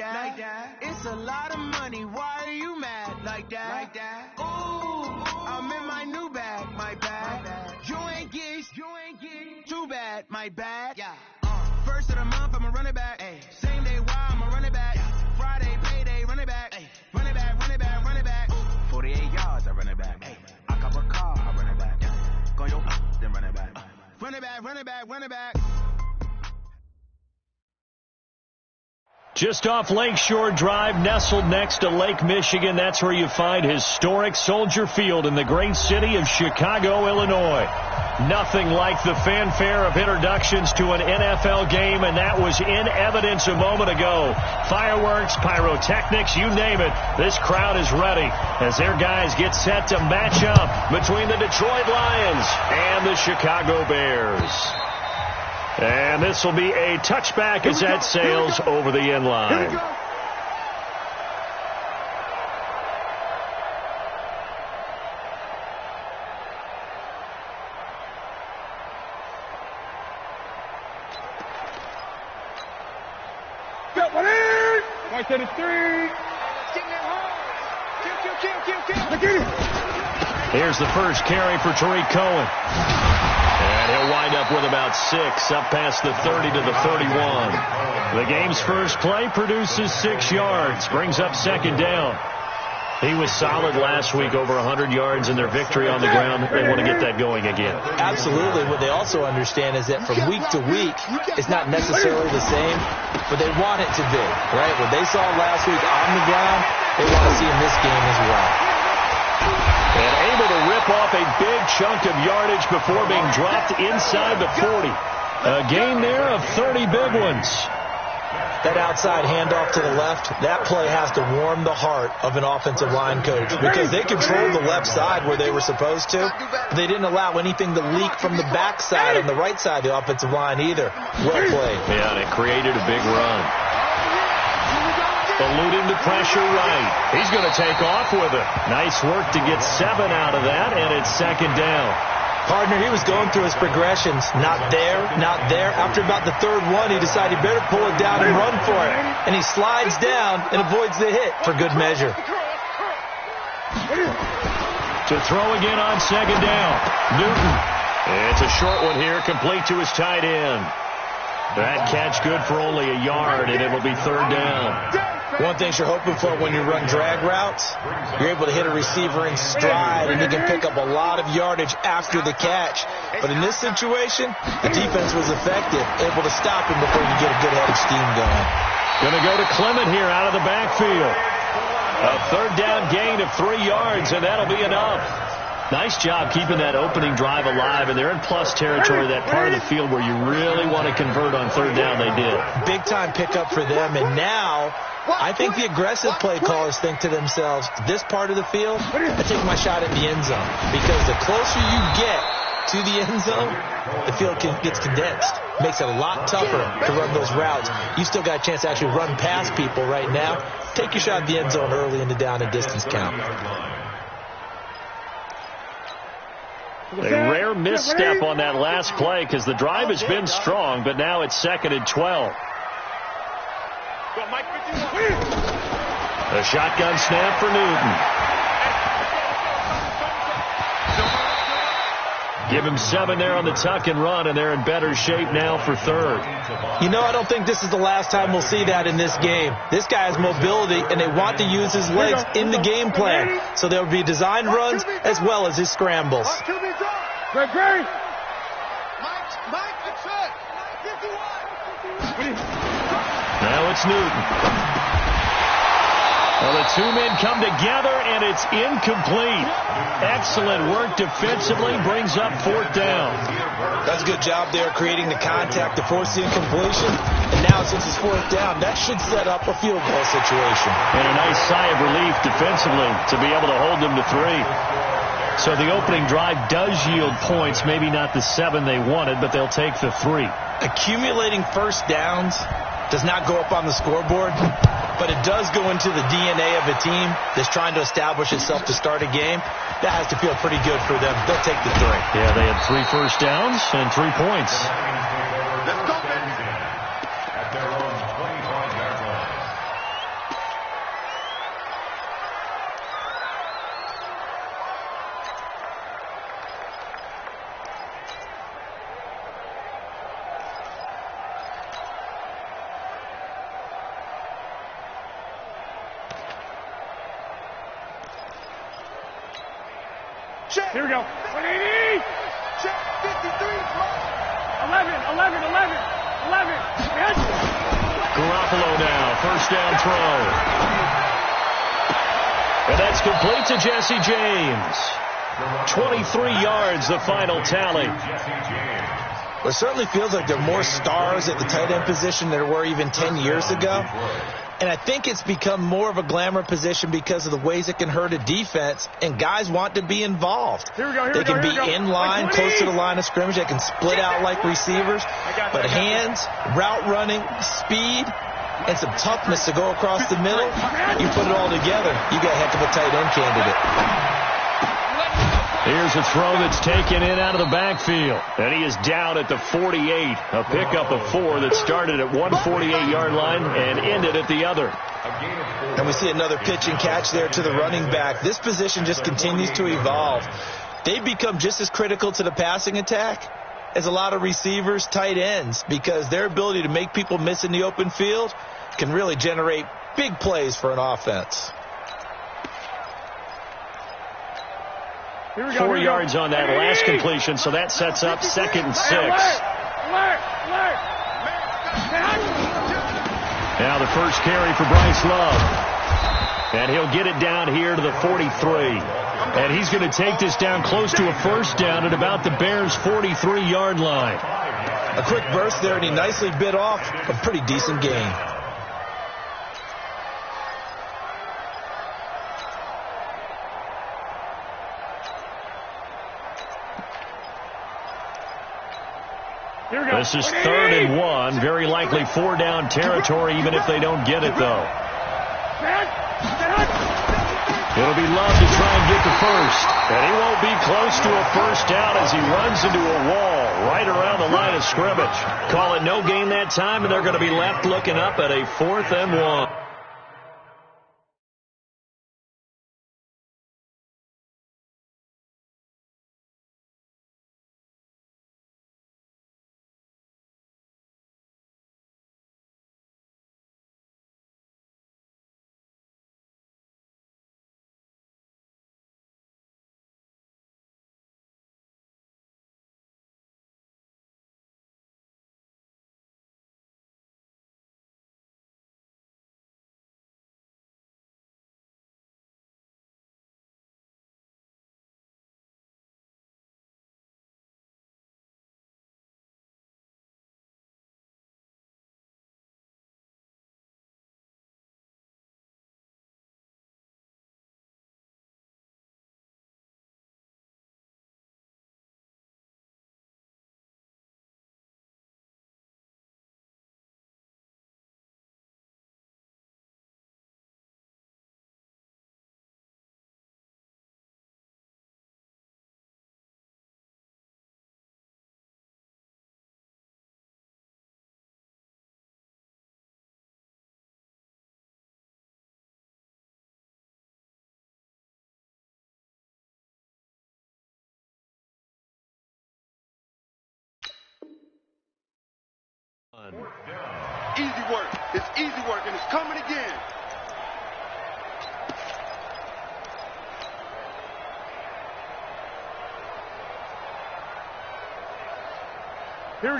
that. It's a lot of money. Why are you mad like that? Ooh, I'm in my new bag, my bad. You ain't get too bad, my bad. Yeah. First of the month, I'ma run it back. Ay. Same day, why I'ma run it back. Friday, payday, run it back. Ay. Run it back, run it back, run it back. 48 yards, I run it back. Ay. I cop a car, I run it back. Yeah. Go yo, then run it back. Run it back, run it back, run it back. Just off Lakeshore Drive, nestled next to Lake Michigan, that's where you find historic Soldier Field in the great city of Chicago, Illinois. Nothing like the fanfare of introductions to an NFL game, and that was in evidence a moment ago. Fireworks, pyrotechnics, you name it. This crowd is ready as their guys get set to match up between the Detroit Lions and the Chicago Bears. And this will be a touchback as that sails over the end line. Right to the 3. Here's the first carry for Tariq Cohen. And he'll wind up with about 6, up past the 30 to the 31. The game's first play produces 6 yards, brings up second down. He was solid last week, over 100 yards in their victory on the ground. They want to get that going again. Absolutely. What they also understand is that from week to week, it's not necessarily the same, but they want it to be, right? What they saw last week on the ground, they want to see in this game as well. And able to rip off a big chunk of yardage before being dropped inside the 40. A gain there of 30 big ones. That outside handoff to the left, that play has to warm the heart of an offensive line coach because they controlled the left side where they were supposed to. They didn't allow anything to leak from the backside on the right side of the offensive line either. Well played. Yeah, and it created a big run. Eluding the pressure right. He's going to take off with it. Nice work to get 7 out of that, and it's second down. Partner, he was going through his progressions. Not there, not there. After about the third one, he decided he better pull it down and run for it. And he slides down and avoids the hit for good measure. To throw again on second down. Newton. It's a short one here, complete to his tight end. That catch good for only a yard, and it will be third down. One thing you're hoping for when you run drag routes, you're able to hit a receiver in stride, and you can pick up a lot of yardage after the catch. But in this situation, the defense was effective, able to stop him before you get a good head of steam going. Going to go to Clement here out of the backfield. A third down gain of 3 yards, and that'll be enough. Nice job keeping that opening drive alive, and they're in plus territory, that part of the field where you really want to convert on third down. They did. Big-time pickup for them, and now I think the aggressive play callers think to themselves, this part of the field, I take my shot at the end zone, because the closer you get to the end zone, the field gets condensed. Makes it a lot tougher to run those routes. You still got a chance to actually run past people right now. Take your shot at the end zone early in the down and distance count. A rare misstep on that last play because the drive has been strong, but now it's 2nd and 12. A shotgun snap for Newton. Give him 7 there on the tuck and run, and they're in better shape now for third. You know, I don't think this is the last time we'll see that in this game. This guy has mobility, and they want to use his legs in the game plan. So there will be designed runs as well as his scrambles. Now it's Newton. Well, the two men come together, and it's incomplete. Excellent work defensively, brings up 4th down. That's a good job there, creating the contact to force the incompletion. And now, since it's 4th down, that should set up a field goal situation. And a nice sigh of relief defensively to be able to hold them to 3. So the opening drive does yield points, maybe not the 7 they wanted, but they'll take the 3. Accumulating first downs does not go up on the scoreboard, but it does go into the DNA of a team that's trying to establish itself to start a game. That has to feel pretty good for them. They'll take the 3. Yeah, they had 3 first downs and 3 points. Here we go. 180. Check. 53. 11. Garoppolo now, first down throw. And that's complete to Jesse James. 23 yards, the final tally. It certainly feels like there are more stars at the tight end position than there were even 10 years ago. And I think it's become more of a glamour position because of the ways it can hurt a defense, and guys want to be involved. They can be in line, close to the line of scrimmage. They can split out like receivers. But hands, route running, speed, and some toughness to go across the middle, you put it all together, you got a heck of a tight end candidate. Here's a throw that's taken in out of the backfield. And he is down at the 48. A pickup of 4 that started at one 48-yard line and ended at the other. And we see another pitch and catch there to the running back. This position just continues to evolve. They've become just as critical to the passing attack as a lot of receivers, tight ends, because their ability to make people miss in the open field can really generate big plays for an offense. 4 yards on that last completion, so that sets up 2nd and 6. Now the first carry for Bryce Love. And he'll get it down here to the 43. And he's going to take this down close to a first down at about the Bears' 43-yard line. A quick burst there, and he nicely bit off a pretty decent gain. This is 3rd and 1. Very likely 4-down territory, even if they don't get it, though. It'll be Love to try and get the first. And he won't be close to a first down as he runs into a wall right around the line of scrimmage. Call it no gain that time, and they're going to be left looking up at a 4th and 1. Easy work. It's easy work, and it's coming again.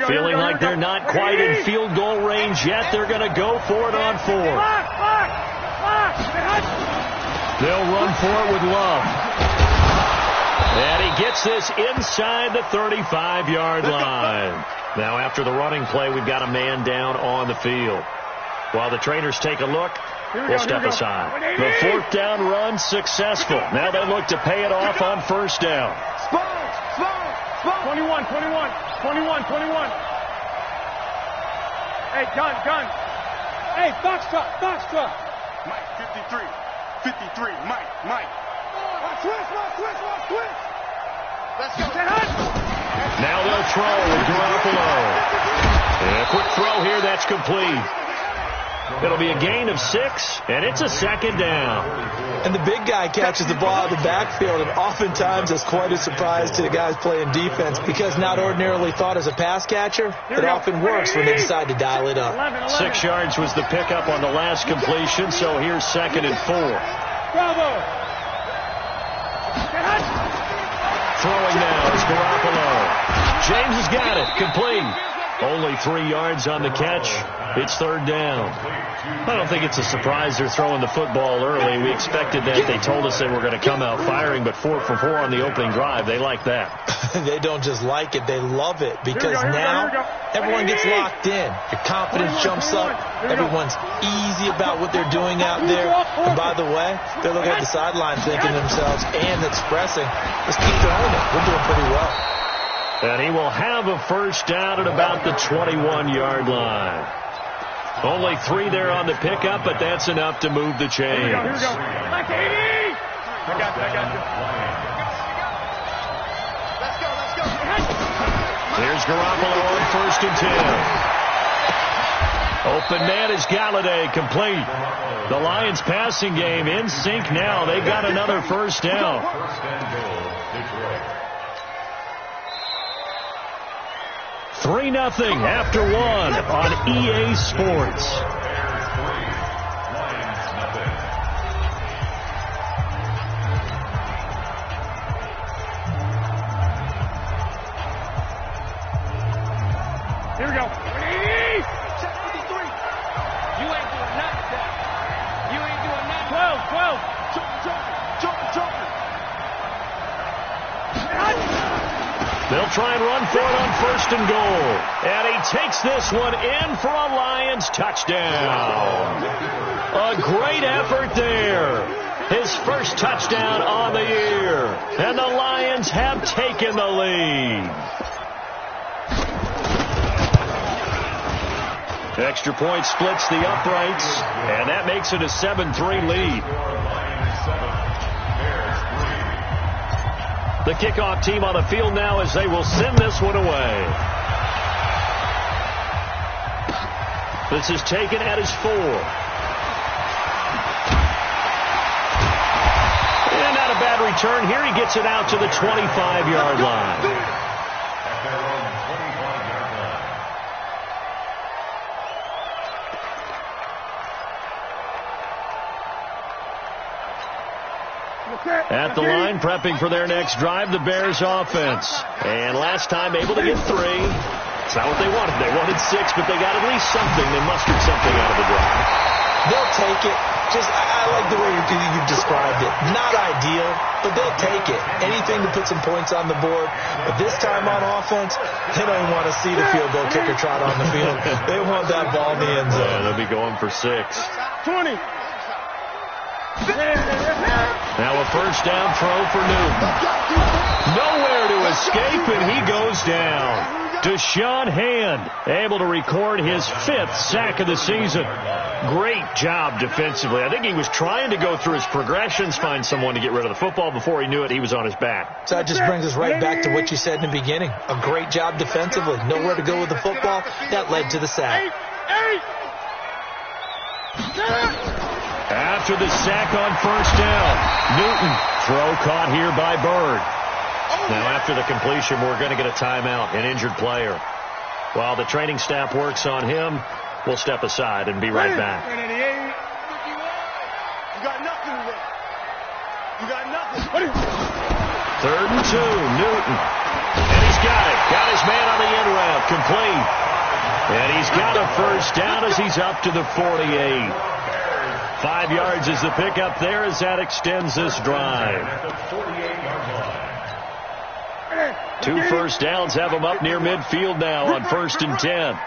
Feeling like they're not quite in field goal range yet. They're going to go for it on 4. They'll run for it with Love. And he gets this inside the 35-yard line. Now, after the running play, we've got a man down on the field. While the trainers take a look, we'll step aside. The 4th down run successful. Now they look to pay it off on 1st down. 21. Hey, gun. Hey, box truck. Mike, 53, Mike. Switch. Let's go. Now they'll throw with Garoppolo. And a quick throw here, that's complete. It'll be a gain of 6, and it's a 2nd down. And the big guy catches the ball out of the backfield, and oftentimes it's quite a surprise to the guys playing defense because not ordinarily thought as a pass catcher, it often works when they decide to dial it up. 6 yards was the pickup on the last completion, so here's 2nd and 4. Bravo. Throwing now is Garoppolo. James has got it. Complete. Only 3 yards on the catch. It's third down. I don't think it's a surprise they're throwing the football early. We expected that. They told us they were going to come out firing, but 4 for 4 on the opening drive. They like that. They don't just like it. They love it because now everyone gets locked in. Your confidence jumps up. Everyone's easy about what they're doing out there. And by the way, they're looking at the sideline thinking to themselves and expressing, let's keep throwing it. We're doing pretty well. And he will have a first down at about the 21-yard line. Only 3 there on the pickup, but that's enough to move the chains. Here we go. Like 80! I got you. Let's go. Here's Garoppolo on 1st and 10. Open man is Galladay, complete. The Lions passing game in sync now. They've got another first down. 3-0 after 1 on EA Sports. Here we go. 180! Check 53. You ain't doing nothing, Dad. You ain't doing nothing. 12. Jumping. They'll try and run for it on 1st and goal. And he takes this one in for a Lions touchdown. A great effort there. His first touchdown on the year. And the Lions have taken the lead. Extra point splits the uprights. And that makes it a 7-3 lead. The kickoff team on the field now as they will send this one away. This is taken at his 4. And not a bad return. Here he gets it out to the 25-yard line. At the line, prepping for their next drive, the Bears offense. And last time able to get 3. It's not what they wanted. They wanted 6, but they got at least something. They mustered something out of the drive. They'll take it. I like the way you described it. Not ideal, but they'll take it. Anything to put some points on the board. But this time on offense, they don't want to see the field goal kicker trot on the field. They want that ball in the end zone. Yeah, they'll be going for 6. 20. Now a first down throw for Newton. Nowhere to escape, and he goes down. Deshaun Hand able to record his 5th sack of the season. Great job defensively. I think he was trying to go through his progressions, find someone to get rid of the football. Before he knew it, he was on his back. So that just brings us right back to what you said in the beginning. A great job defensively. Nowhere to go with the football. That led to the sack. After the sack on first down, Newton, throw caught here by Bird. Now after the completion, we're going to get a timeout, an injured player. While the training staff works on him, we'll step aside and be right back. You got nothing today. You got nothing. 3rd and 2, Newton. And he's got it. Got his man on the in route, complete. And he's got a first down as he's up to the 48. 5 yards is the pickup there as that extends this drive. 2 first downs have him up near midfield now on 1st and 10.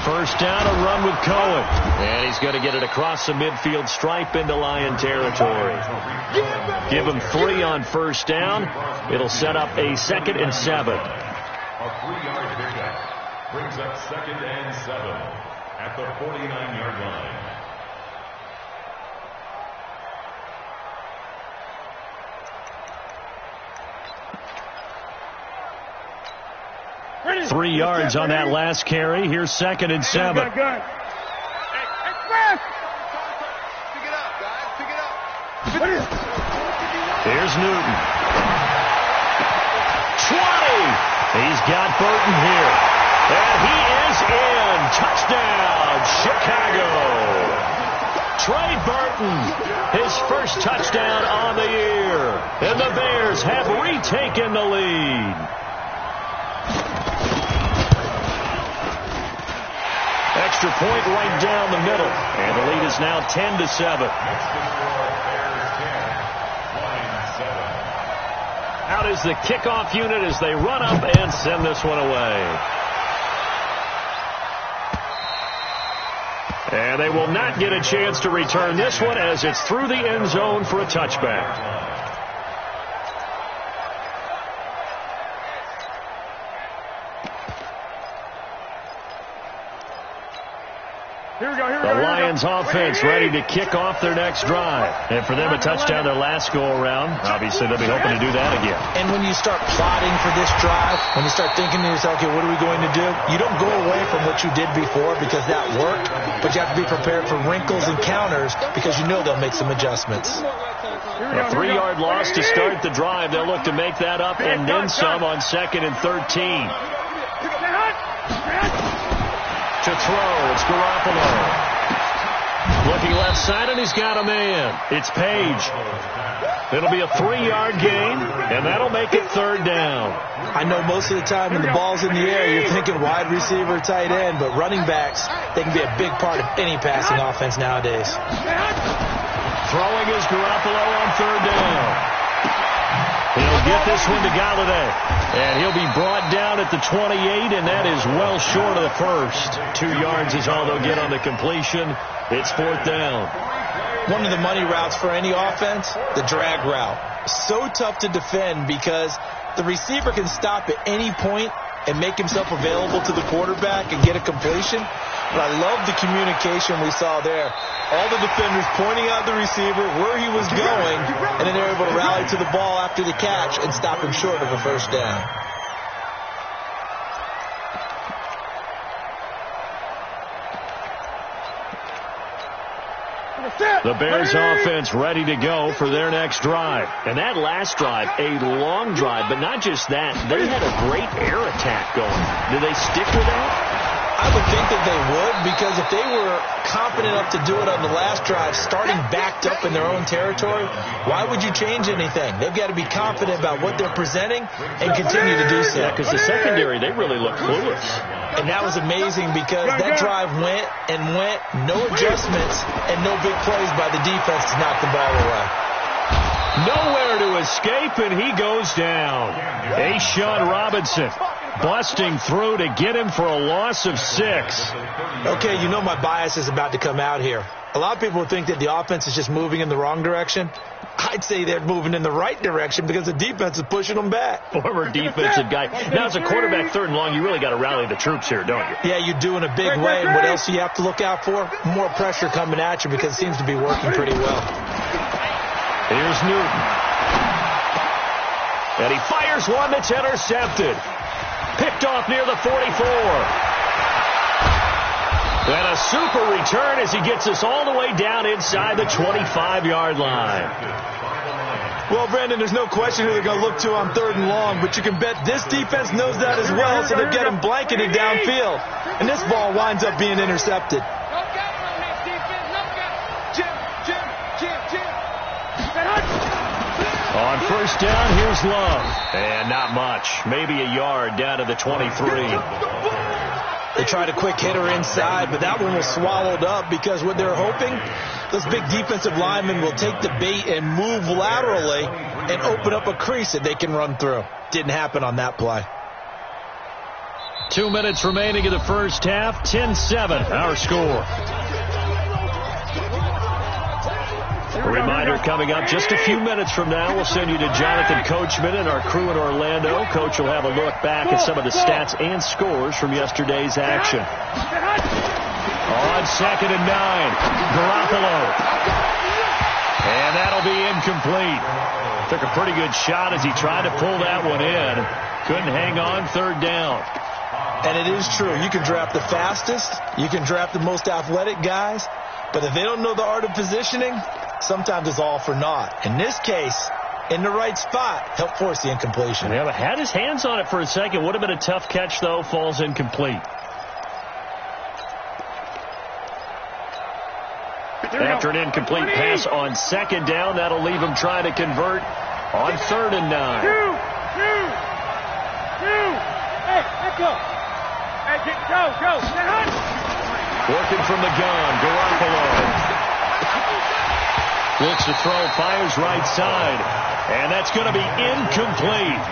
First down, a run with Cohen. And he's going to get it across the midfield stripe into Lion territory. Give him 3 on first down. It'll set up a 2nd and 7. A 3-yard pickup brings up 2nd and 7. At the 49-yard line. 3 yards on that last carry. Here's 2nd and 7. Pick it up, guys. Pick it up. Here's Newton. 20. He's got Burton here. And he is in. Touchdown, Chicago. Trey Burton, his first touchdown on the year. And the Bears have retaken the lead. Extra point right down the middle. And the lead is now 10-7. Out is the kickoff unit as they run up and send this one away. And they will not get a chance to return this one as it's through the end zone for a touchback. The Lions offense ready to kick off their next drive. And for them, a touchdown their last go-around. Obviously, they'll be hoping to do that again. And when you start plotting for this drive, when you start thinking to yourself, okay, what are we going to do? You don't go away from what you did before because that worked, but you have to be prepared for wrinkles and counters because you know they'll make some adjustments. A 3-yard loss to start the drive. They'll look to make that up and then some on 2nd and 13. To throw, it's Garoppolo. Looking left side, and he's got a man. It's Page. It'll be a 3-yard gain, and that'll make it 3rd down. I know most of the time when the ball's in the air, you're thinking wide receiver, tight end, but running backs, they can be a big part of any passing offense nowadays. Throwing is Garoppolo on 3rd down. He'll get this one to Galladay. And he'll be brought down at the 28, and that is well short of the first. 2 yards is all they'll get on the completion. It's 4th down. One of the money routes for any offense, the drag route. So tough to defend because the receiver can stop at any point and make himself available to the quarterback and get a completion. But I love the communication we saw there. All the defenders pointing out the receiver, where he was going, and then they're able to rally to the ball after the catch and stop him short of a 1st down. The Bears offense ready to go for their next drive. And that last drive, a long drive, but not just that. They had a great air attack going. Do they stick with that? I would think that they would, because if they were confident enough to do it on the last drive, starting backed up in their own territory, why would you change anything? They've got to be confident about what they're presenting and continue to do so. Yeah, because the secondary, they really look clueless. And that was amazing because that drive went and went, no adjustments and no big plays by the defense to knock the ball away. Nowhere to escape, and he goes down. A'Shawn Robinson busting through to get him for a loss of 6. Okay, you know my bias is about to come out here. A lot of people would think that the offense is just moving in the wrong direction. I'd say they're moving in the right direction because the defense is pushing them back. Former defensive guy. Now, as a quarterback 3rd and long, you really got to rally the troops here, don't you? Yeah, you do in a big way. And what else do you have to look out for? More pressure coming at you because it seems to be working pretty well. Here's Newton. And he fires one that's intercepted. Picked off near the 44. And a super return as he gets us all the way down inside the 25-yard line. Well, Brandon, there's no question who they're going to look to on 3rd and long, but you can bet this defense knows that as well, so they're getting blanketed downfield. And this ball winds up being intercepted. On 1st down, here's Love. And not much. Maybe a yard down to the 23. They tried a quick hitter inside, but that one was swallowed up because what they're hoping, those big defensive linemen will take the bait and move laterally and open up a crease that they can run through. Didn't happen on that play. 2 minutes remaining in the first half. 10-7, our score. A reminder coming up just a few minutes from now, we'll send you to Jonathan Coachman and our crew in Orlando. Coach will have a look back at some of the stats and scores from yesterday's action. On 2nd and 9, Garoppolo. And that'll be incomplete. Took a pretty good shot as he tried to pull that one in. Couldn't hang on, 3rd down. And it is true. You can draft the fastest. You can draft the most athletic guys. But if they don't know the art of positioning, sometimes it's all for naught. In this case, in the right spot, helped force the incompletion. Yeah, but had his hands on it for a second. Would have been a tough catch, though. Falls incomplete. After an incomplete pass on second down, that'll leave him trying to convert on 3rd and 9. Hey, let's go. Hey, go. Working from the gun, Garoppolo. Looks to throw, fires right side. And that's going to be incomplete.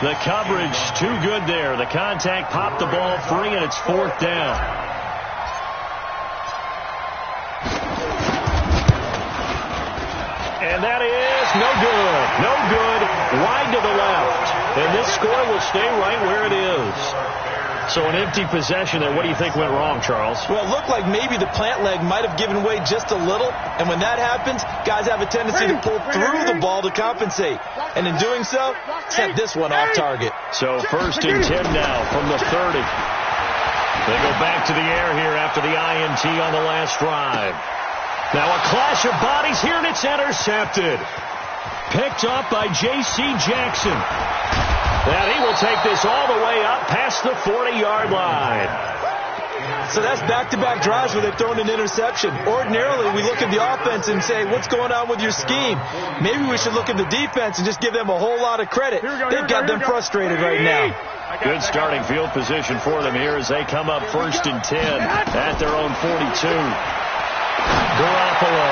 The coverage too good there. The contact popped the ball free, and it's 4th down. And that is no good. No good. Wide to the left. And this score will stay right where it is. So an empty possession there. What do you think went wrong, Charles? Well, it looked like maybe the plant leg might have given way just a little. And when that happens, guys have a tendency to pull through the ball to compensate. And in doing so, set this one off target. So 1st and 10 now from the 30. They go back to the air here after the INT on the last drive. Now a clash of bodies here, and it's intercepted. Picked up by J.C. Jackson. And he will take this all the way up past the 40-yard line. So that's back-to-back drives where they've thrown an interception. Ordinarily, we look at the offense and say, what's going on with your scheme? Maybe we should look at the defense and just give them a whole lot of credit. They've got them frustrated right now. Good starting field position for them here as they come up 1st and 10 at their own 42. Garoppolo.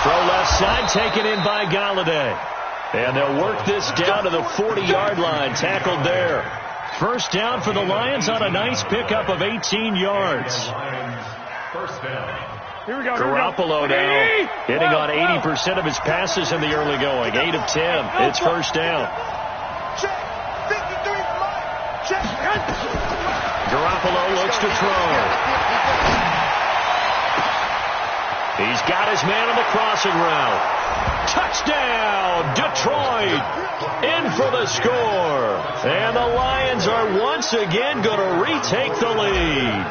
Throw left side, taken in by Galladay. And they'll work this down to the 40-yard line. Tackled there. 1st down for the Lions on a nice pickup of 18 yards. Garoppolo now hitting on 80% of his passes in the early going. 8 of 10. It's 1st down. Garoppolo looks to throw. He's got his man on the crossing route. Touchdown, Detroit, in for the score. And the Lions are once again going to retake the lead.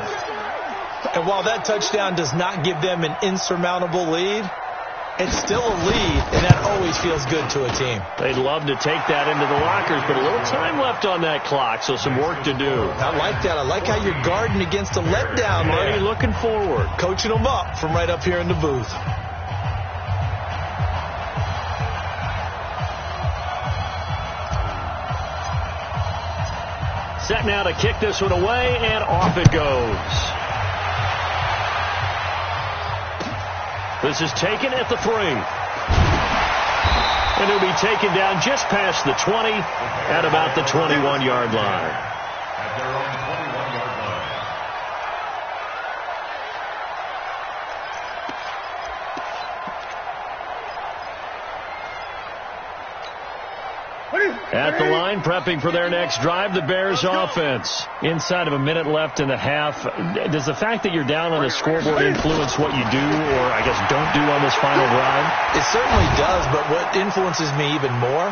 And while that touchdown does not give them an insurmountable lead, it's still a lead, and that always feels good to a team. They'd love to take that into the lockers, but a little time left on that clock, so some work to do. I like that. I like how you're guarding against a letdown, Marty, looking forward. Coaching them up from right up here in the booth. Set now to kick this one away, and off it goes. This is taken at the 3. And it'll be taken down just past the 20 at about the 21-yard line. At their own 21-yard line. At the line, prepping for their next drive, the Bears offense. Inside of a minute left in the half, does the fact that you're down on the scoreboard influence what you do or, I guess, don't do on this final drive? It certainly does, but what influences me even more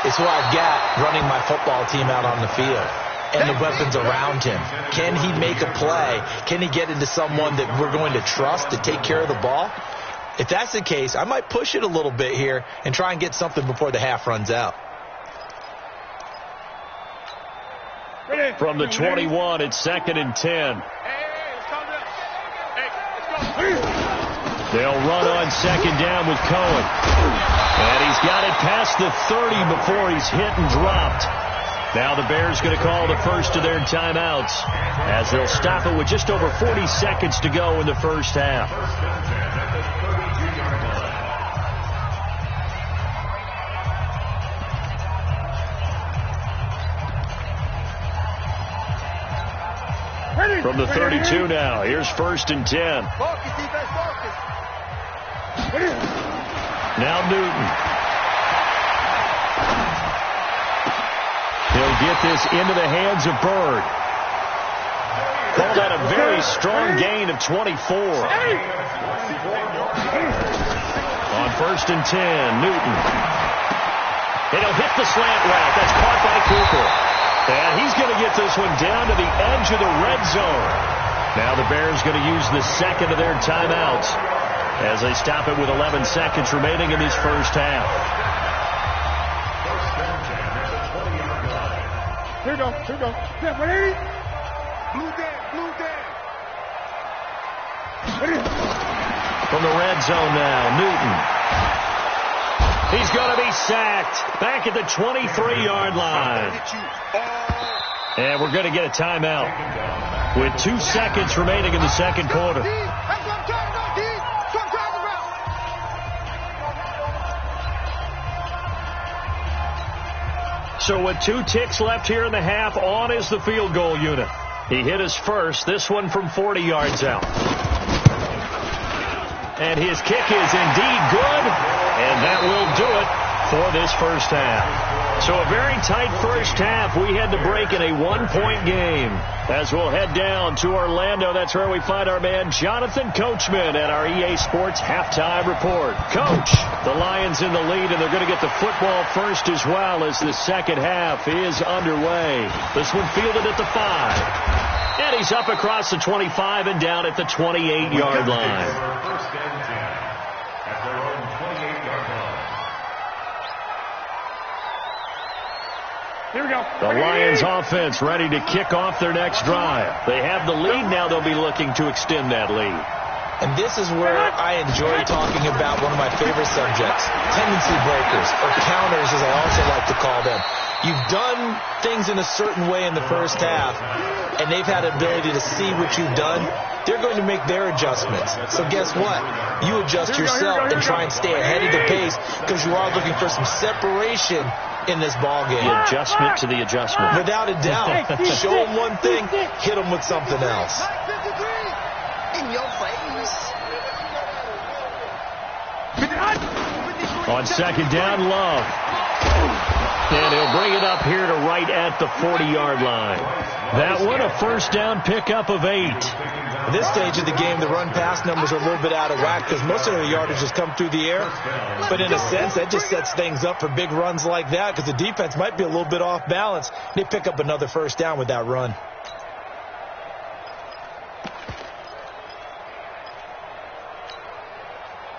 is who I've got running my football team out on the field and the weapons around him. Can he make a play? Can he get into someone that we're going to trust to take care of the ball? If that's the case, I might push it a little bit here and try and get something before the half runs out. From the 21, it's 2nd and 10. They'll run on 2nd down with Cohen. And he's got it past the 30 before he's hit and dropped. Now the Bears going to call the first of their timeouts as they'll stop it with just over 40 seconds to go in the first half. From the 32 now, here's 1st and 10. Now Newton. He'll get this into the hands of Bird. Call that a very strong gain of 24. On 1st and 10, Newton. And he'll hit the slant route. That's caught by Cooper. And he's going to get this one down to the edge of the red zone. Now the Bears going to use the second of their timeouts as they stop it with 11 seconds remaining in this first half. Here we go. Yeah, ready? Blue down. From the red zone now, Newton. He's going to be sacked back at the 23-yard line. And we're going to get a timeout with 2 seconds remaining in the second quarter. So with 2 ticks left here in the half, on is the field goal unit. He hit his first, this one from 40 yards out. And his kick is indeed good, and that will do it for this first half. So a very tight first half. We had to break in a 1-point game. As we'll head down to Orlando, that's where we find our man Jonathan Coachman at our EA Sports Halftime Report. Coach, the Lions in the lead, and they're going to get the football first as well as the second half is underway. This one fielded at the 5. And he's up across the 25 and down at the 28-yard line. First and 10 at their own 28-yard line. Here we go. The Lions offense ready to kick off their next drive. They have the lead now. They'll be looking to extend that lead. And this is where I enjoy talking about one of my favorite subjects, tendency breakers, or counters as I also like to call them. You've done things in a certain way in the first half, and they've had the ability to see what you've done. They're going to make their adjustments. So guess what? You adjust yourself and try and stay ahead of the pace because you are looking for some separation in this ball game. The adjustment to the adjustment. Without a doubt. Show them one thing, hit them with something else. In your face. On second down, Love. And he'll bring it up here to right at the 40-yard line. That one, a first down pickup of 8. At this stage of the game, the run-pass numbers are a little bit out of whack because most of their yardage has come through the air. But in a sense, that just sets things up for big runs like that because the defense might be a little bit off balance. They pick up another first down with that run.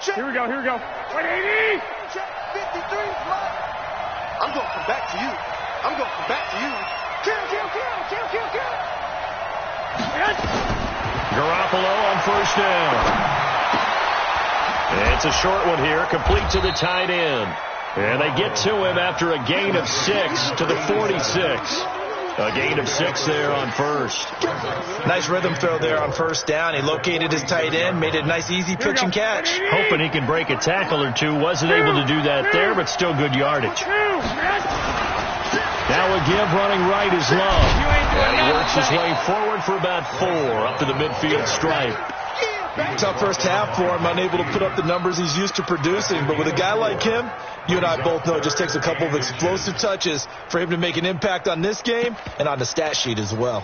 Here we go, here we go. 180! Check 53, Mike. I'm going to come back to you. I'm going to come back to you. Kill. Garoppolo on first down. It's a short one here, complete to the tight end. And they get to him after a gain of 6 to the 46. A gain of 6 there on first. Nice rhythm throw there on first down. He located his tight end, made it a nice, easy pitch and catch. Hoping he can break a tackle or two. Wasn't able to do that there, but still good yardage. Now a give running right is Love. And he works his way forward for about 4 up to the midfield stripe. Tough first half for him, unable to put up the numbers he's used to producing. But with a guy like him, you and I both know it just takes a couple of explosive touches for him to make an impact on this game and on the stat sheet as well.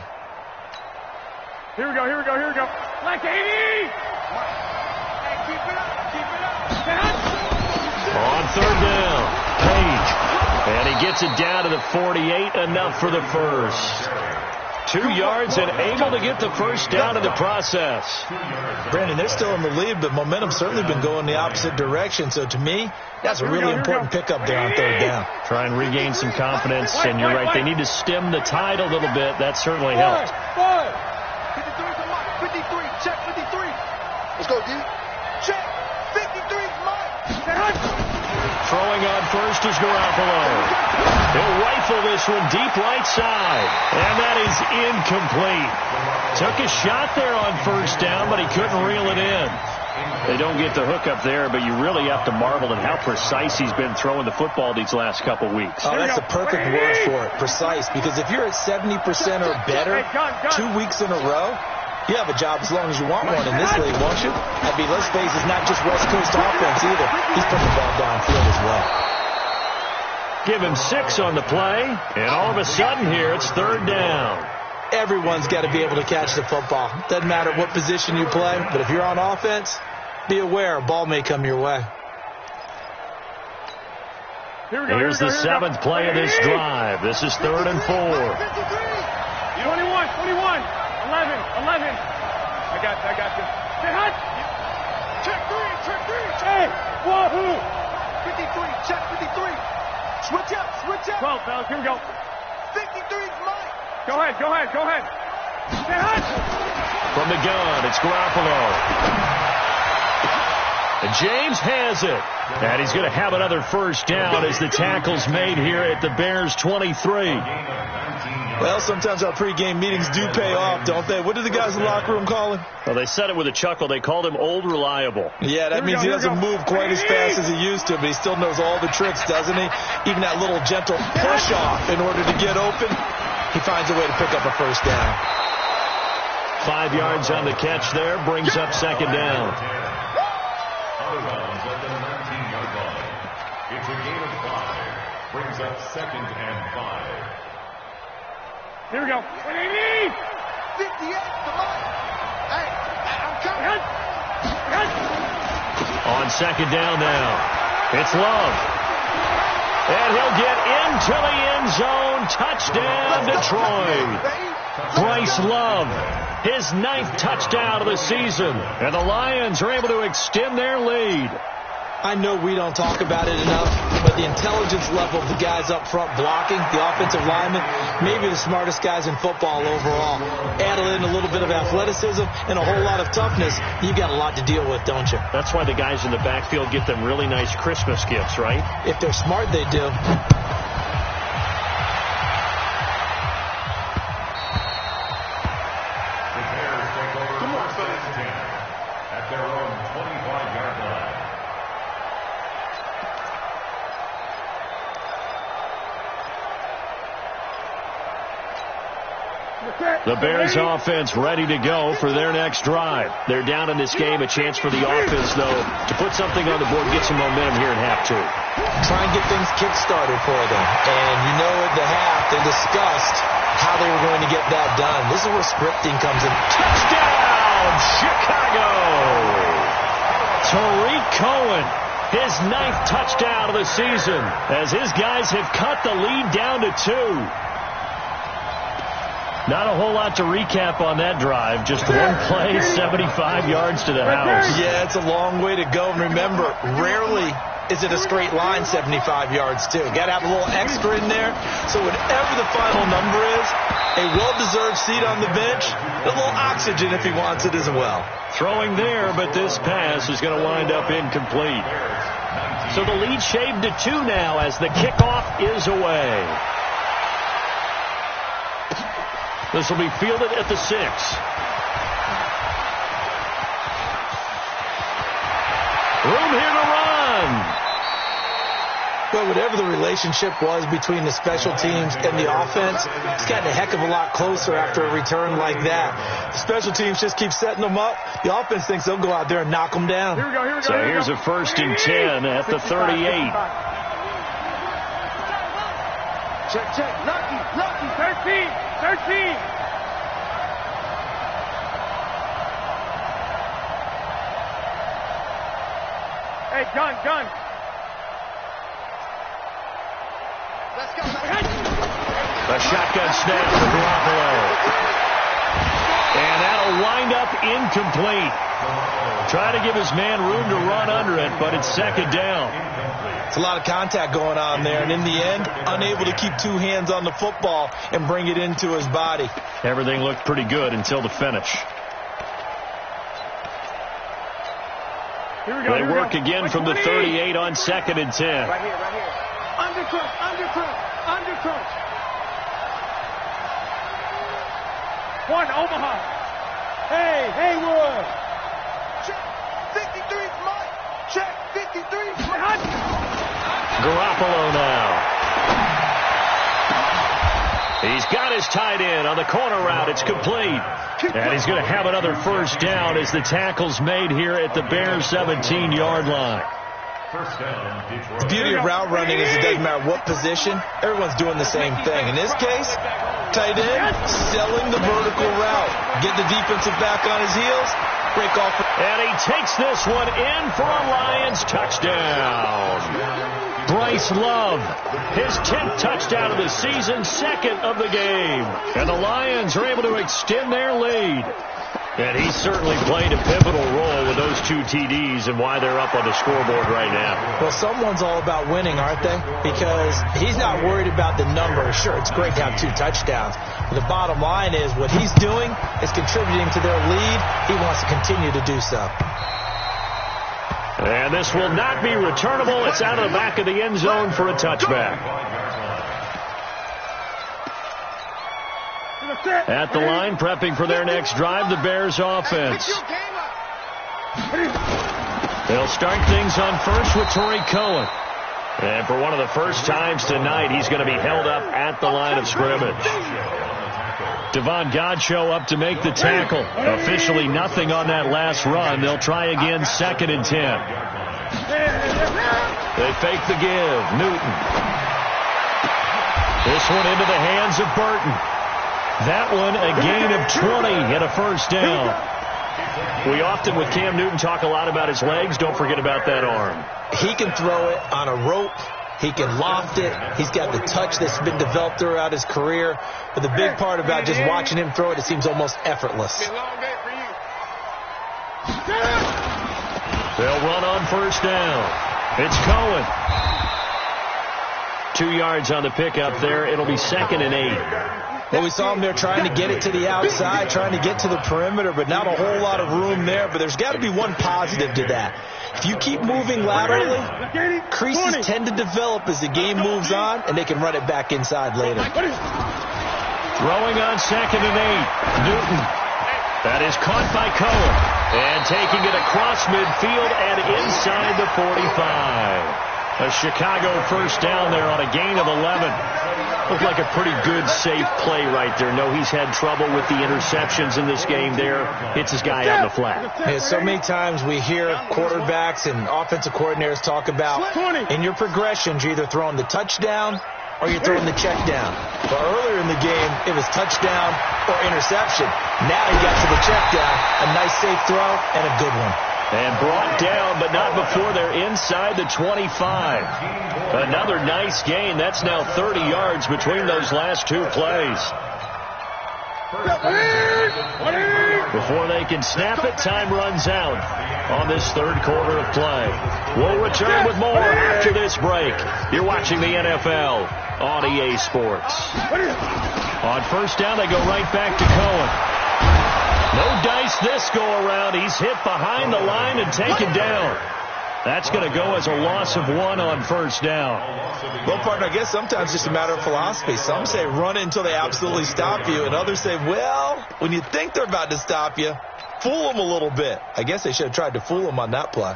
Here we go. Like 80! Hey, keep it up. On third down, Page. And he gets it down to the 48, enough for the first. 2 yards and able to get the first down in the process. Brandon, they're still in the lead, but momentum's certainly been going the opposite direction. So to me, that's a really important pickup there on third down. Try and regain some confidence, and you're right, they need to stem the tide a little bit. That certainly helped. 53, check 53. Let's go, dude. Check 53, Mike. Throwing on first is Garoppolo. He'll rifle this one deep right side. And that is incomplete. Took a shot there on first down, but he couldn't reel it in. They don't get the hook up there, but you really have to marvel at how precise he's been throwing the football these last couple weeks. Oh, that's the perfect word for it, precise. Because if you're at 70% or better 2 weeks in a row, you have a job as long as you want one in this league, won't you? I mean, let's face it, it's not just West Coast offense either. He's putting the ball downfield as well. Give him 6 on the play, and all of a sudden here, it's third down. Everyone's got to be able to catch the football. Doesn't matter what position you play, but if you're on offense, be aware a ball may come your way. Here's the 7th play of this drive. This is 3rd and 4. 21. 11. I got you. Hey, hot. Check 3. Hey, wahoo. 53, check 53. Switch up. 12, fellas, here we go. 53, Mike. Go ahead. Hey, hot. From the gun, it's Garoppolo. James has it. And he's going to have another first down as the tackle's made here at the Bears 23. Well, sometimes our pregame meetings do pay off, don't they? What do the guys in the locker room call him? Well, they said it with a chuckle. They called him Old Reliable. Yeah, that means he doesn't move quite as fast as he used to, but he still knows all the tricks, doesn't he? Even that little gentle push-off in order to get open, he finds a way to pick up a first down. 5 yards on the catch there, brings up second down. Otherwise, at the 19-yard line. It's a gain of 5. Brings up second and 5. Here we go. 58 to Mike. Hey, I'm coming. On second down now, it's Love. And he'll get into the end zone. Touchdown, Detroit. Bryce Love, his 9th touchdown of the season. And the Lions are able to extend their lead. I know we don't talk about it enough, but the intelligence level of the guys up front blocking, the offensive linemen, maybe the smartest guys in football overall. Add in a little bit of athleticism and a whole lot of toughness, you got a lot to deal with, don't you? That's why the guys in the backfield get them really nice Christmas gifts, right? If they're smart, they do. At their own 25-yard line. The Bears offense ready to go for their next drive. They're down in this game. A chance for the offense, though, to put something on the board, get some momentum here in half 2. Try and get things kick-started for them. And you know at the half, they discussed how they were going to get that done. This is where scripting comes in. Touchdown, Chicago! Tariq Cohen, his 9th touchdown of the season, as his guys have cut the lead down to 2. Not a whole lot to recap on that drive. Just one play, 75 yards to the house. Yeah, it's a long way to go. And remember, rarely is it a straight line 75 yards, too. Got to have a little extra in there. So whatever the final number is, a well-deserved seat on the bench, a little oxygen if he wants it as well. Throwing there, but this pass is going to wind up incomplete. So the lead shaved to 2 now as the kickoff is away. This will be fielded at the 6. Room here to run. But whatever the relationship was between the special teams and the offense, it's gotten a heck of a lot closer after a return like that. The special teams just keep setting them up. The offense thinks they'll go out there and knock them down. So here's a 1st and 10 at the 38. Check. Lucky. 13. Hey, gun. Let's go. A shotgun snap for Garoppolo. And that'll wind up incomplete. Try to give his man room to run under it, but it's second down. It's a lot of contact going on there, and in the end, unable to keep 2 hands on the football and bring it into his body. Everything looked pretty good until the finish. They work again from the 38 on 2nd and 10. Right here. Undercrunch. One, Omaha. Hey, Haywood. Check. 53, Mike. Check. 53, Mike. Garoppolo now. He's got his tight end on the corner route. It's complete. And he's going to have another first down as the tackle's made here at the Bears 17-yard line. The beauty of route running is it doesn't matter what position. Everyone's doing the same thing. In this case, tight end selling the vertical route. Get the defensive back on his heels. Break off. And he takes this one in for a Lions touchdown. Bryce Love, his 10th touchdown of the season, 2nd of the game. And the Lions are able to extend their lead. And he certainly played a pivotal role with those 2 TDs and why they're up on the scoreboard right now. Well, someone's all about winning, aren't they? Because he's not worried about the number. Sure, it's great to have 2 touchdowns. But the bottom line is what he's doing is contributing to their lead. He wants to continue to do so. And this will not be returnable. It's out of the back of the end zone for a touchback. At the line, prepping for their next drive, the Bears offense. They'll start things on first with Torrey Cohen. And for one of the first times tonight, he's going to be held up at the line of scrimmage. Devon Godchaux up to make the tackle. Officially nothing on that last run. They'll try again, 2nd and 10. They fake the give. Newton. This one into the hands of Burton. That one a gain of 20 and a first down. We often, with Cam Newton, talk a lot about his legs. Don't forget about that arm. He can throw it on a rope. He can loft it. He's got the touch that's been developed throughout his career. But the big part about just watching him throw it, it seems almost effortless. They'll run on first down. It's Cohen. 2 yards on the pickup there. It'll be 2nd and 8. Well, we saw him there trying to get it to the outside, trying to get to the perimeter, but not a whole lot of room there. But there's got to be one positive to that. If you keep moving laterally, creases tend to develop as the game moves on, and they can run it back inside later. Throwing on 2nd and 8. Newton. That is caught by Cohen. And taking it across midfield and inside the 45. A Chicago first down there on a gain of 11. Looked like a pretty good, safe play right there. No, he's had trouble with the interceptions in this game there. Hits his guy on the flat. Yeah, so many times we hear quarterbacks and offensive coordinators talk about in your progressions, you're either throwing the touchdown or you're throwing the check down. But earlier in the game, it was touchdown or interception. Now he got to the check down. A nice, safe throw and a good one. And brought down, but not before they're inside the 25. Another nice gain. That's now 30 yards between those last 2 plays. Before they can snap it, time runs out on this 3rd quarter of play. We'll return with more after this break. You're watching the NFL on EA Sports. On first down, they go right back to Cohen. No dice this go-around. He's hit behind the line and taken down. That's going to go as a loss of 1 on first down. Well, partner, I guess sometimes it's just a matter of philosophy. Some say run it until they absolutely stop you, and others say, well, when you think they're about to stop you, fool them a little bit. I guess they should have tried to fool them on that play.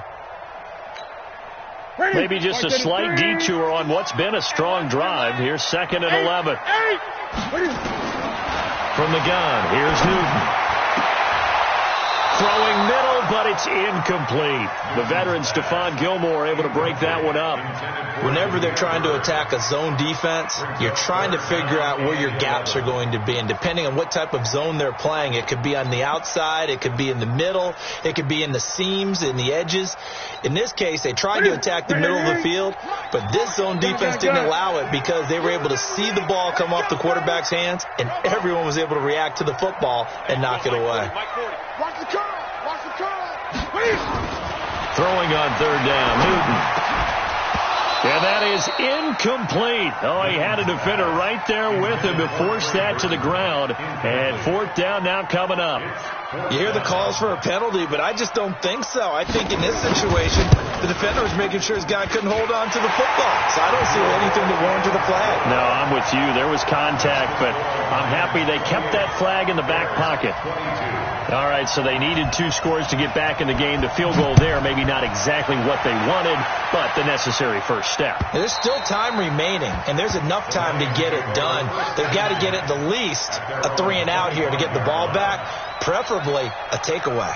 Maybe just a slight detour on what's been a strong drive. Here's 2nd and 11. From the gun, here's Newton. Throwing middle, but it's incomplete. The veteran Stephon Gilmore able to break that one up. Whenever they're trying to attack a zone defense, you're trying to figure out where your gaps are going to be. And depending on what type of zone they're playing, it could be on the outside, it could be in the middle, it could be in the seams, in the edges. In this case, they tried to attack the middle of the field, but this zone defense didn't allow it because they were able to see the ball come off the quarterback's hands, and everyone was able to react to the football and knock it away. Watch the curl. Watch the curl. Throwing on 3rd down, Newton. And that is incomplete. Oh, he had a defender right there with him to force that to the ground. And 4th down now coming up. You hear the calls for a penalty, but I just don't think so. I think in this situation, the defender was making sure his guy couldn't hold on to the football. So I don't see anything that warranted the flag. No, I'm with you. There was contact, but I'm happy they kept that flag in the back pocket. All right, so they needed 2 scores to get back in the game. The field goal there, maybe not exactly what they wanted, but the necessary first step. There's still time remaining, and there's enough time to get it done. They've got to get it the least a 3-and-out here to get the ball back, preferably a takeaway.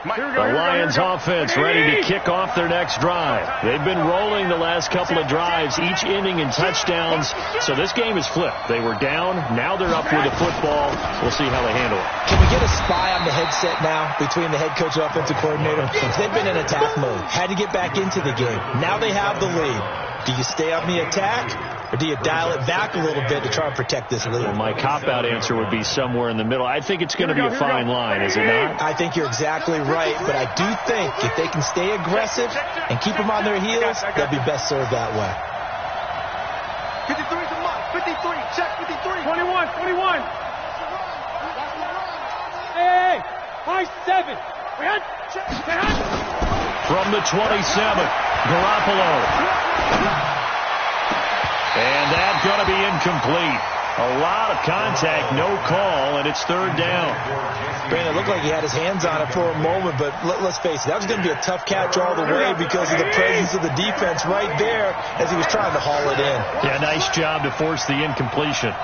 The Lions offense ready to kick off their next drive. They've been rolling the last couple of drives, each ending in touchdowns. So this game is flipped. They were down. Now they're up with the football. We'll see how they handle it. Can we get a spy on the headset now between the head coach and offensive coordinator? They've been in attack mode. Had to get back into the game. Now they have the lead. Do you stay on the attack, or do you dial it back a little bit to try and protect this lead? Well, my cop-out answer would be somewhere in the middle. I think it's going to be a fine line, is it not? I think you're exactly right, but I do think if they can stay aggressive and keep them on their heels, they'll be best served that way. 53's a month. 53. Check 53. 21. Hey. High 7. From the 27, Garoppolo. And that's going to be incomplete. A lot of contact, no call, and it's third down. Brandon, it looked like he had his hands on it for a moment, but let's face it, that was going to be a tough catch all the way because of the presence of the defense right there as he was trying to haul it in. Yeah, nice job to force the incompletion.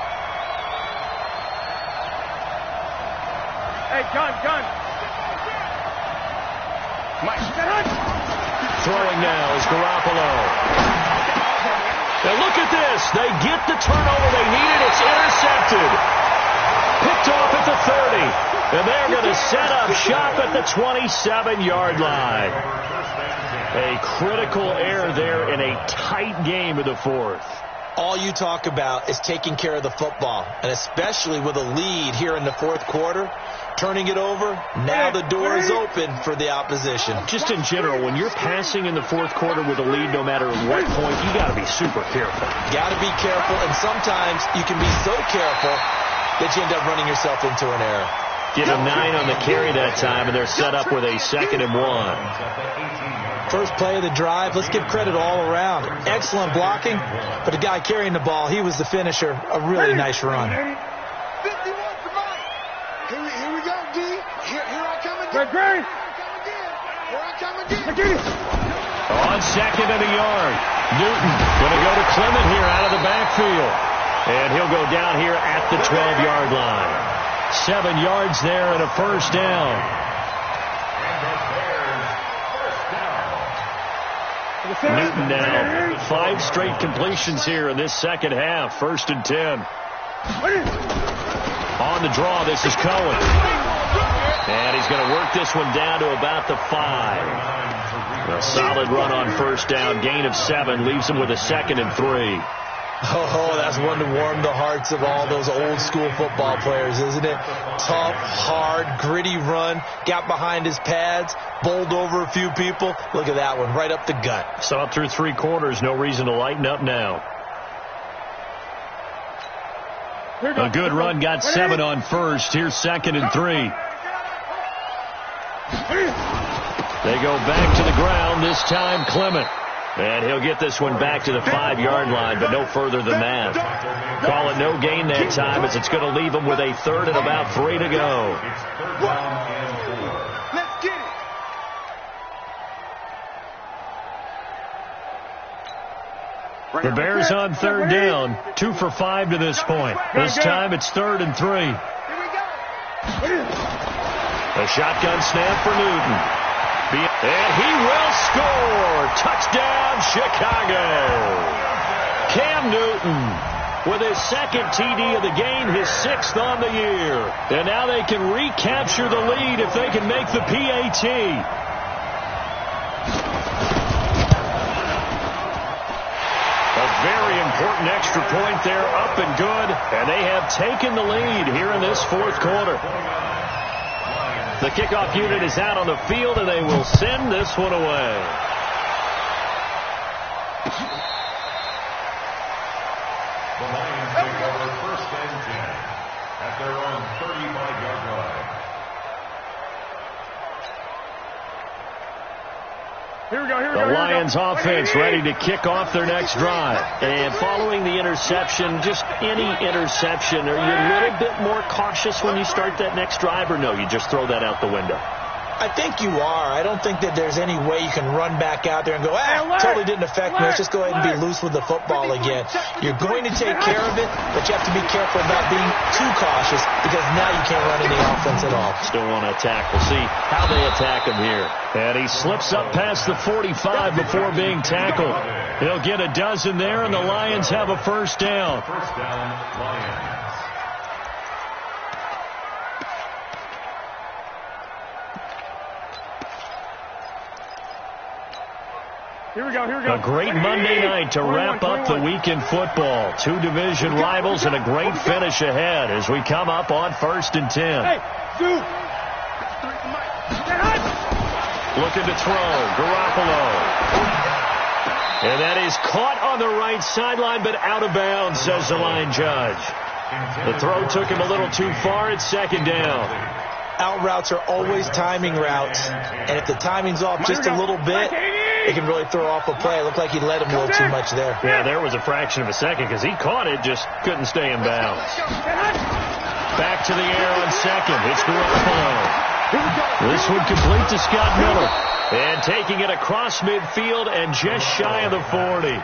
Hey, gun. Mike. Throwing now is Garoppolo. Now look at this. They get the turnover they needed. It's intercepted. Picked off at the 30. And they're going to set up shop at the 27-yard line. A critical error there in a tight game of the fourth. All you talk about is taking care of the football, and especially with a lead here in the fourth quarter, turning it over, now the door is open for the opposition. Just in general, when you're passing in the fourth quarter with a lead, no matter what point, you got to be super careful. Got to be careful, and sometimes you can be so careful that you end up running yourself into an error. Get a 9 on the carry that time, and they're set up with a 2nd and 1. First play of the drive, let's give credit all around. Excellent blocking, but the guy carrying the ball, he was the finisher. A really nice run. 51 for Mike. Here we go, D. Here I come again. Great. Here I come again. On 2nd and a yard, Newton going to go to Clement here out of the backfield. And he'll go down here at the 12-yard line. 7 yards there and a first down. Newton now 5 straight completions here in this second half. 1st and 10. On the draw, this is Cohen. And he's going to work this one down to about the 5. A solid run on first down. Gain of 7 leaves him with a 2nd and 3. Oh, that's one to warm the hearts of all those old school football players, isn't it? Tough, hard, gritty run. Got behind his pads, bowled over a few people. Look at that one, right up the gut. Saw it through 3 quarters. No reason to lighten up now. A good run, got 7 on first. Here's 2nd and 3. They go back to the ground, this time Clement. And he'll get this one back to the 5-yard line, but no further than that. Call it no gain that time, as it's going to leave him with a 3rd and about 3 to go. Let's get it. The Bears on 3rd down, 2 for 5 to this point. This time it's 3rd and 3. Here we go. A shotgun snap for Newton. And he will score. Touchdown, Chicago. Cam Newton with his 2nd TD of the game, his 6th on the year. And now they can recapture the lead if they can make the PAT. A very important extra point there, up and good. And they have taken the lead here in this fourth quarter. The kickoff unit is out on the field, and they will send this one away. The Lions take over 1st and 10 at their own 35-yard line. Here we go. The Lions offense ready to kick off their next drive. And following the interception, just any interception, are you a little bit more cautious when you start that next drive, or no, you just throw that out the window? I think you are. I don't think that there's any way you can run back out there and go, totally didn't affect me. Let's just go ahead and be loose with the football again. You're going to take care of it, but you have to be careful about being too cautious because now you can't run any offense at all. Still want to attack. We'll see how they attack him here. And he slips up past the 45 before being tackled. He'll get a dozen there, and the Lions have a first down. First down, Lions. Here we go. A great Monday night to wrap up the week in football. 2 division rivals and a great finish ahead as we come up on 1st and 10. Hey, Zoo. Looking to throw. Garoppolo. And that is caught on the right sideline, but out of bounds, says the line judge. The throw took him a little too far. It's second down. Out routes are always timing routes, and if the timing's off just a little bit, it can really throw off a play. It looked like he led him a little too much there. Yeah, there was a fraction of a second because he caught it, just couldn't stay in bounds. Back to the air on second. It's Garoppolo. This one complete to Scott Miller. And taking it across midfield and just shy of the 40.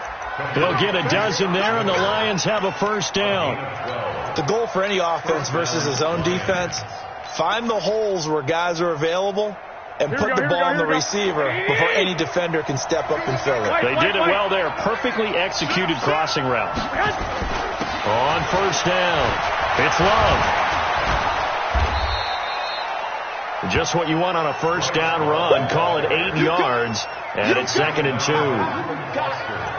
They'll get a dozen there, and the Lions have a first down. The goal for any offense versus his own defense, find the holes where guys are available and put the ball on the receiver before any defender can step up and fill it. They did it well there. Perfectly executed crossing route. On first down, it's Love. Just what you want on a first down run. Call it 8 yards, and it's 2nd and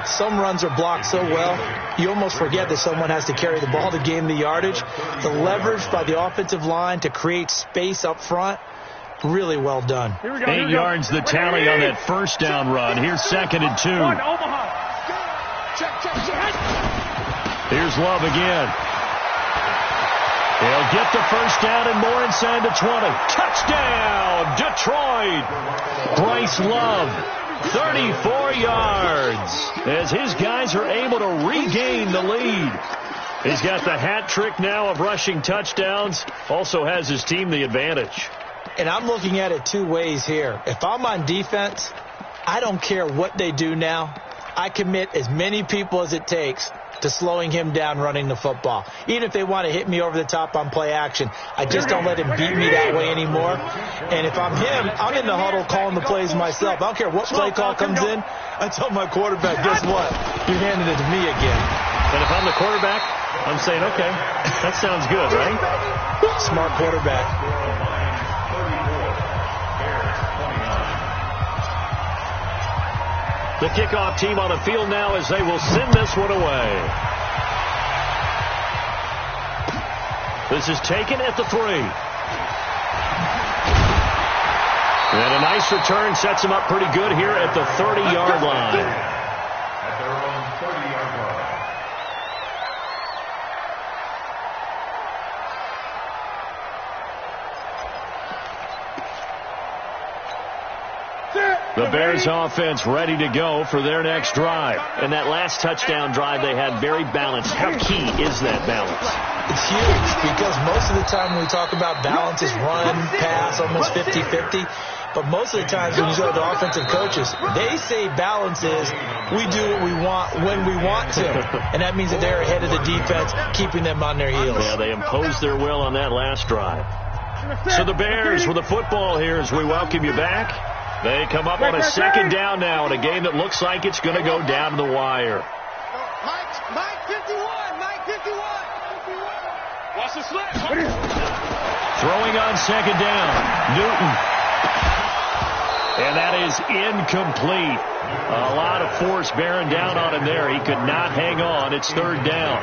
2. Some runs are blocked so well, you almost forget that someone has to carry the ball to gain the yardage. The leverage by the offensive line to create space up front, really well done. 8 yards the tally on that first down run. Here's 2nd and 2. Here's Love again. He'll get the first down and more inside the 20. Touchdown, Detroit. Bryce Love, 34 yards, as his guys are able to regain the lead. He's got the hat trick now of rushing touchdowns. Also has his team the advantage. And I'm looking at it two ways here. If I'm on defense, I don't care what they do now. I commit as many people as it takes to slowing him down running the football. Even if they want to hit me over the top on play action, I just don't let him beat me that way anymore. And if I'm him, I'm in the huddle calling the plays myself. I don't care what play call comes in. I tell my quarterback, guess what? You're handing it to me again. And if I'm the quarterback, I'm saying, okay, that sounds good, right? Smart quarterback. The kickoff team on the field now as they will send this one away. This is taken at the 3. And a nice return sets him up pretty good here at the 30-yard line. At their own 30-yard line. The Bears offense ready to go for their next drive. And that last touchdown drive they had very balanced. How key is that balance? It's huge because most of the time when we talk about balance is run, pass, almost 50-50. But most of the times when you go to the offensive coaches, they say balance is we do what we want when we want to. And that means that they're ahead of the defense, keeping them on their heels. Yeah, they imposed their will on that last drive. So the Bears with the football here as we welcome you back. They come up on a second down now in a game that looks like it's going to go down to the wire. Mike 51, Mike 51. Watch the slip. Throwing on second down, Newton. And that is incomplete. A lot of force bearing down on him there. He could not hang on. It's third down.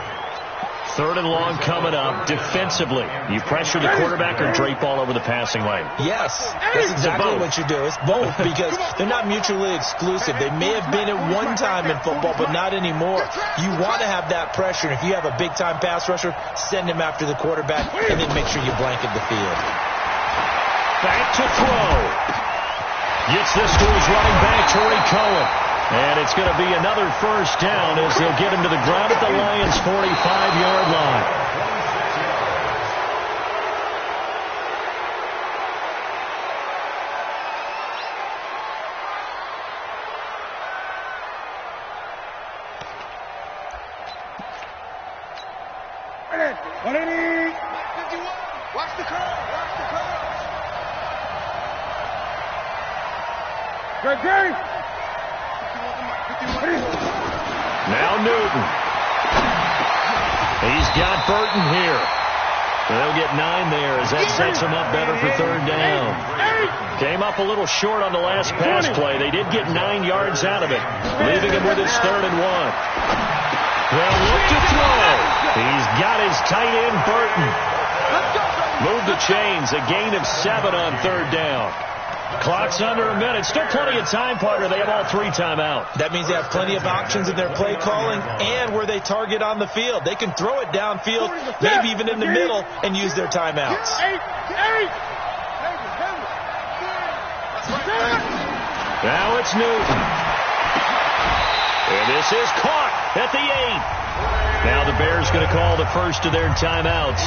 3rd and long coming up. Defensively, you pressure the quarterback or drape all over the passing lane? Yes, that's exactly what you do. It's both because they're not mutually exclusive. They may have been at one time in football, but not anymore. You want to have that pressure. And if you have a big-time pass rusher, send him after the quarterback and then make sure you blanket the field. Back to throw. Gets this to his running back, Torrey Cohen. And it's going to be another first down as they'll get him to the ground at the Lions' 45-yard line. Watch the curve. Watch the curve. Great. Now Newton. He's got Burton here. They'll get 9 there as that sets him up better for third down. Came up a little short on the last pass play. They did get 9 yards out of it, leaving him with his 3rd and 1. They'll look to throw. He's got his tight end, Burton. Move the chains, a gain of 7 on third down. Clock's under a minute. Still plenty of time, partner. They have all 3 timeouts. That means they have plenty of options in their play calling and where they target on the field. They can throw it downfield, maybe even in the middle, and use their timeouts. Now it's Newton. And this is caught at the 8. Now the Bears going to call the first of their timeouts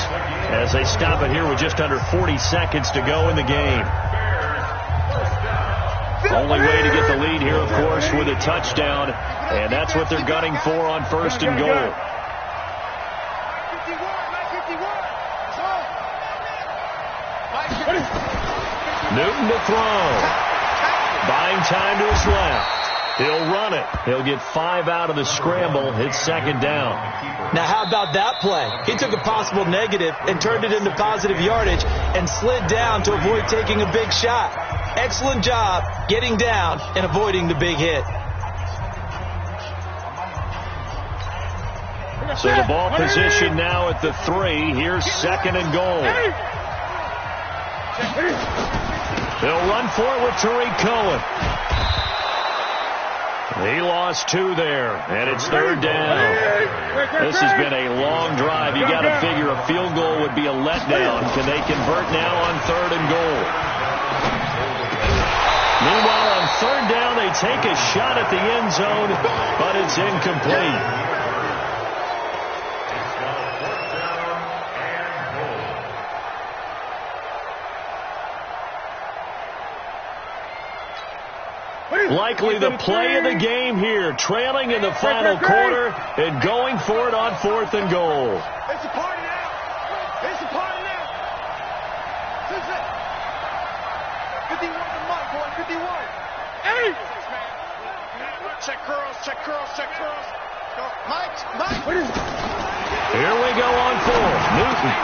as they stop it here with just under 40 seconds to go in the game. Only way to get the lead here, of course, with a touchdown, and that's what they're gunning for on first and goal. Newton to throw. Buying time to his left. He'll run it. He'll get 5 out of the scramble. It's second down. Now, how about that play? He took a possible negative and turned it into positive yardage and slid down to avoid taking a big shot. Excellent job getting down and avoiding the big hit. So the ball position now at the 3. Here's second and goal. They'll run for it with Tariq Cohen. He lost 2 there, and it's third down. This has been a long drive. You got to figure a field goal would be a letdown. Can they convert now on third and goal? Meanwhile, on third down, they take a shot at the end zone, but it's incomplete. Likely the play of the game here, trailing in the final quarter and going for it on fourth and goal. It's a party now. It's a party now. 51 to Mike, boy. 51. Hey! Check curls, check curls, check curls. Go. Mike. What is it? Here we go on fourth. Newton.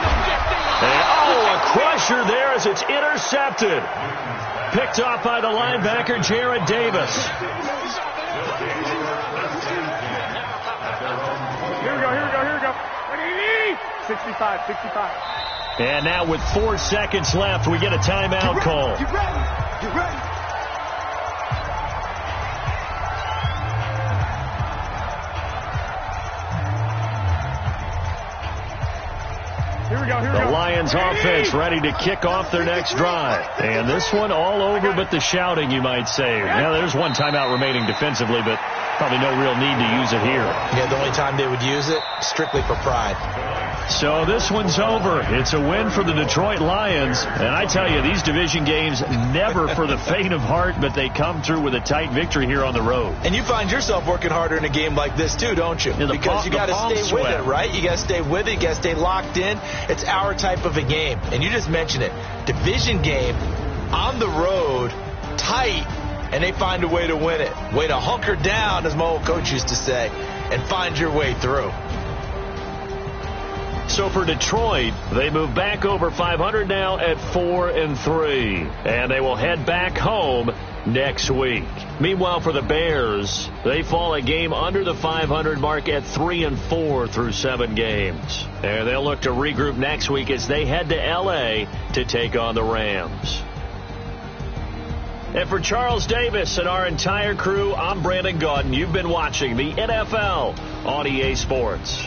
And, a crusher there as it's intercepted. Picked off by the linebacker, Jared Davis. Here we go. 65. And now with 4 seconds left, we get a timeout call. Get ready. The Lions offense ready to kick off their next drive. And this one all over but the shouting, you might say. Now, there's one timeout remaining defensively, but probably no real need to use it here. Yeah, the only time they would use it, strictly for pride. So this one's over. It's a win for the Detroit Lions. And I tell you, these division games, never for the faint of heart, but they come through with a tight victory here on the road. And you find yourself working harder in a game like this, too, don't you? Yeah, because you got to stay with it, right? You got to stay with it. You got to stay locked in. It's our type of a game. And you just mentioned it. Division game, on the road, tight, and they find a way to win it. Way to hunker down, as my old coach used to say, and find your way through. So for Detroit, they move back over 500 now at 4-3, and they will head back home next week. Meanwhile, for the Bears, they fall a game under the 500 mark at 3-4 through 7 games. And they'll look to regroup next week as they head to L.A. to take on the Rams. And for Charles Davis and our entire crew, I'm Brandon Gaudin. You've been watching the NFL on EA Sports.